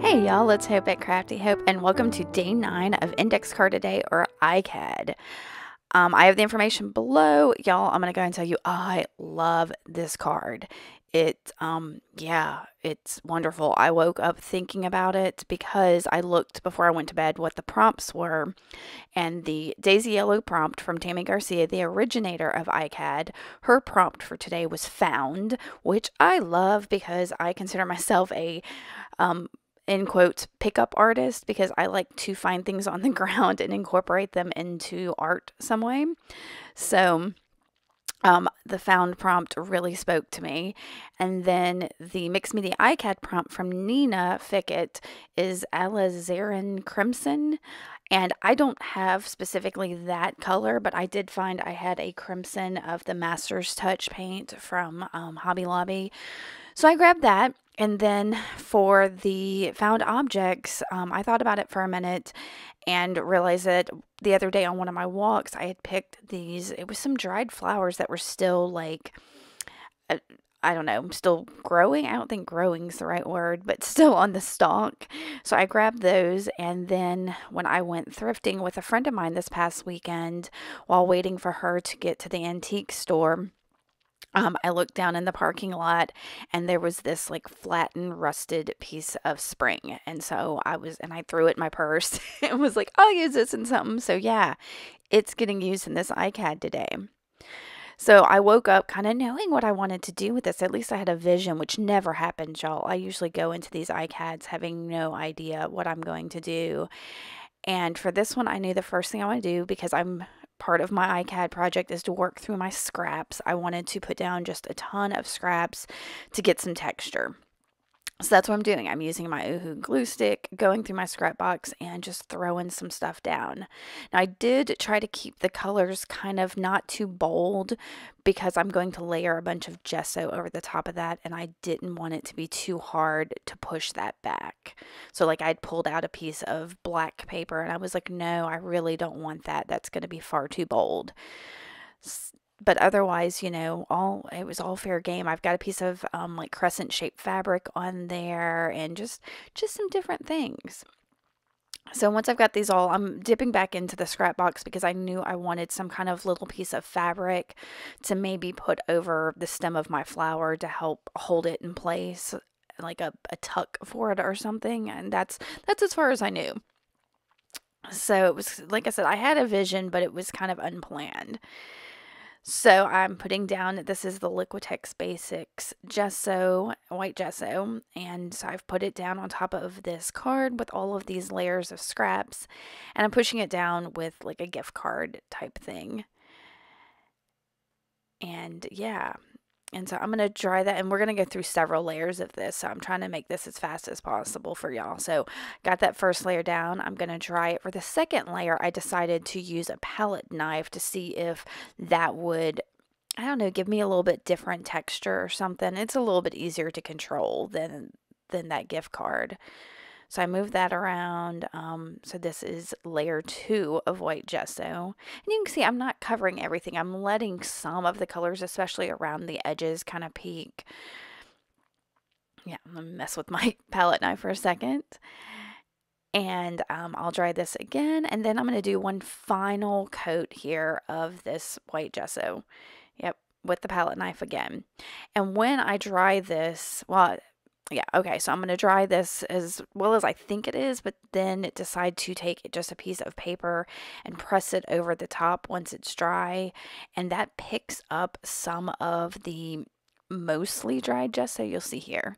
Hey y'all, it's Hope at Crafty Hope, and welcome to day 9 of Index Card a Day, or ICAD. I have the information below. Y'all, I'm going to go and tell you, I love this card. Yeah, it's wonderful. I woke up thinking about it because I looked before I went to bed what the prompts were, and the Daisy Yellow prompt from Tammy Garcia, the originator of ICAD, her prompt for today was found, which I love because I consider myself a in quotes, pickup artist, because I like to find things on the ground and incorporate them into art some way. So the found prompt really spoke to me. And then the Mix Media ICAD prompt from Nina Fickett is Alizarin Crimson. And I don't have specifically that color, but I did find I had a crimson of the Master's Touch paint from Hobby Lobby. So I grabbed that. And then for the found objects, I thought about it for a minute and realized that the other day on one of my walks, I had picked these. It was some dried flowers that were still like, I don't know, still growing. I don't think growing is the right word, but still on the stalk. So I grabbed those. And then when I went thrifting with a friend of mine this past weekend, while waiting for her to get to the antique store, I looked down in the parking lot and there was this like flattened, rusted piece of spring. And so I threw it in my purse and was like, I'll use this in something. So yeah, it's getting used in this ICAD today. So I woke up kind of knowing what I wanted to do with this. At least I had a vision, which never happens, y'all. I usually go into these ICADs having no idea what I'm going to do. And for this one, I knew the first thing I want to do, because part of my ICAD project is to work through my scraps. I wanted to put down just a ton of scraps to get some texture. So that's what I'm doing. I'm using my Uhu glue stick, going through my scrap box, and just throwing some stuff down. Now, I did try to keep the colors kind of not too bold because I'm going to layer a bunch of gesso over the top of that, and I didn't want it to be too hard to push that back. So like I'd pulled out a piece of black paper, and I was like, no, I really don't want that. That's going to be far too bold. But otherwise, it was all fair game. I've got a piece of like crescent shaped fabric on there, and just some different things. So once I've got these all, I'm dipping back into the scrap box because I knew I wanted some kind of little piece of fabric to maybe put over the stem of my flower to help hold it in place, like a tuck for it or something. And that's as far as I knew. So it was, like I said, I had a vision, but it was kind of unplanned. So I'm putting down, this is the Liquitex Basics gesso, white gesso, and so I've put it down on top of this card with all of these layers of scraps, and I'm pushing it down with like a gift card type thing. And yeah, and so I'm going to dry that, and we're going to go through several layers of this, so I'm trying to make this as fast as possible for y'all. So got that first layer down. I'm going to dry it. For the second layer, I decided to use a palette knife to see if that would, I don't know, give me a little bit different texture or something. It's a little bit easier to control than that gift card. So I moved that around. So this is layer 2 of white gesso. And you can see I'm not covering everything. I'm letting some of the colors, especially around the edges, kind of peek. Yeah, I'm going to mess with my palette knife for a second. And I'll dry this again. And then I'm going to do one final coat here of this white gesso. Yep, with the palette knife again. And when I dry this, well, yeah, okay, so I'm going to dry this as well as I think it is, but then decide to take just a piece of paper and press it over the top once it's dry, and that picks up some of the mostly dried gesso you'll see here.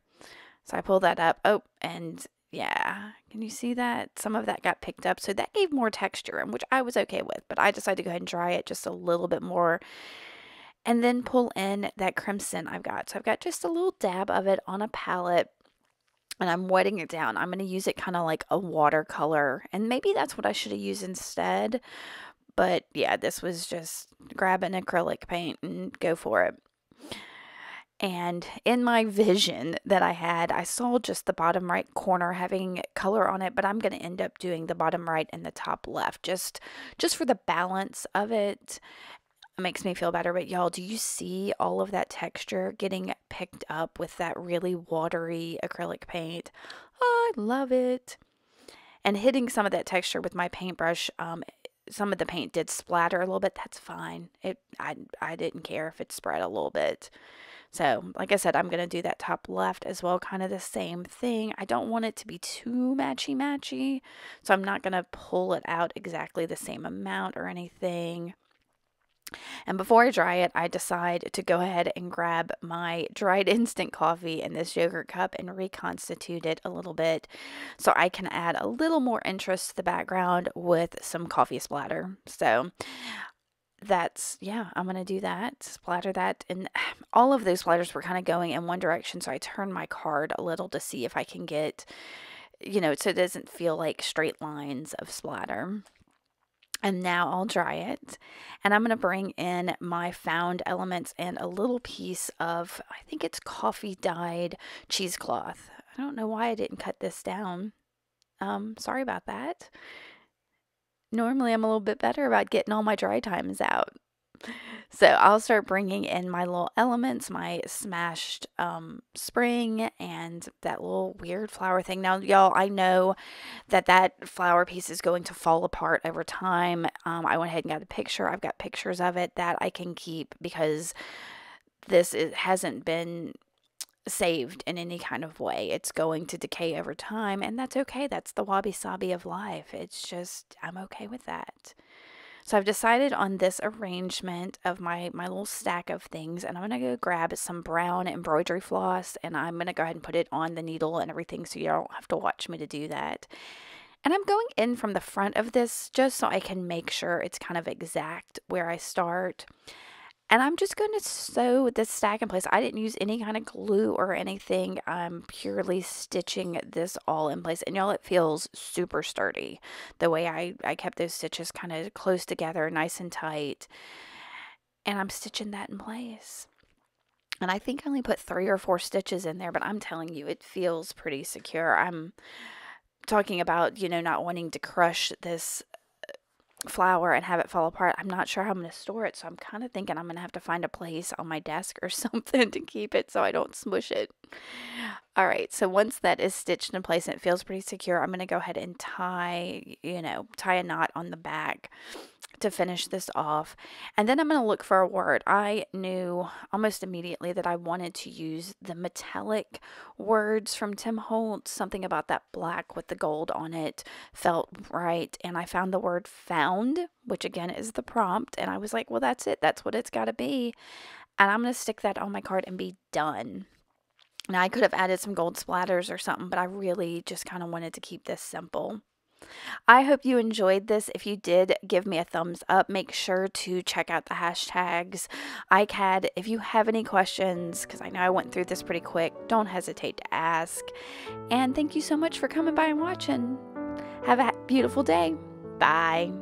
So I pull that up. Oh, and yeah, can you see that? Some of that got picked up, so that gave more texture, which I was okay with, but I decided to go ahead and dry it just a little bit more. And then pull in that crimson I've got. So I've got just a little dab of it on a palette, and I'm wetting it down. I'm going to use it kind of like a watercolor, and maybe that's what I should have used instead. But yeah, this was just grab an acrylic paint and go for it. And in my vision that I had, I saw just the bottom right corner having color on it, but I'm going to end up doing the bottom right and the top left just for the balance of it. makes me feel better. But y'all, do you see all of that texture getting picked up with that really watery acrylic paint? Oh, I love it. And hitting some of that texture with my paintbrush, some of the paint did splatter a little bit. That's fine. I didn't care if it spread a little bit. So, like I said, I'm going to do that top left as well, kind of the same thing. I don't want it to be too matchy-matchy, so I'm not going to pull it out exactly the same amount or anything. And before I dry it, I decide to go ahead and grab my dried instant coffee in this yogurt cup and reconstitute it a little bit so I can add a little more interest to the background with some coffee splatter. So that's, yeah, I'm going to do that, splatter that. And all of those splatters were kind of going in one direction, so I turned my card a little to see if I can get, so it doesn't feel like straight lines of splatter. And now I'll dry it, and I'm going to bring in my found elements and a little piece of, I think it's coffee dyed cheesecloth. I don't know why I didn't cut this down. Sorry about that. Normally I'm a little bit better about getting all my dry times out. So I'll start bringing in my little elements, my smashed spring and that little weird flower thing. Now, y'all, I know that flower piece is going to fall apart over time. I went ahead and got a picture. I've got pictures of it that I can keep because it hasn't been saved in any kind of way. It's going to decay over time, and that's okay. That's the wabi-sabi of life. It's just, I'm okay with that. So I've decided on this arrangement of my little stack of things, and I'm going to go grab some brown embroidery floss, and I'm going to go ahead and put it on the needle and everything so you don't have to watch me to do that. And I'm going in from the front of this just so I can make sure it's kind of exact where I start. And I'm just going to sew this stack in place. I didn't use any kind of glue or anything. I'm purely stitching this all in place. And y'all, it feels super sturdy. The way I kept those stitches kind of close together, nice and tight. And I'm stitching that in place. And I think I only put 3 or 4 stitches in there, but I'm telling you, it feels pretty secure. I'm talking about, not wanting to crush this flower and have it fall apart. I'm not sure how I'm going to store it, so I'm kind of thinking I'm going to have to find a place on my desk or something to keep it so I don't smush it. All right, so once that is stitched in place and it feels pretty secure, I'm going to go ahead and tie a knot on the back to finish this off. And then I'm going to look for a word. I knew almost immediately that I wanted to use the metallic words from Tim Holtz. Something about that black with the gold on it felt right. And I found the word found, which again is the prompt. And I was like, well, that's it. That's what it's got to be. And I'm going to stick that on my card and be done. Now, I could have added some gold splatters or something, but I really just kind of wanted to keep this simple. I hope you enjoyed this. If you did, give me a thumbs up. Make sure to check out the hashtags ICAD. If you have any questions, because I know I went through this pretty quick, don't hesitate to ask. And thank you so much for coming by and watching. Have a beautiful day. Bye.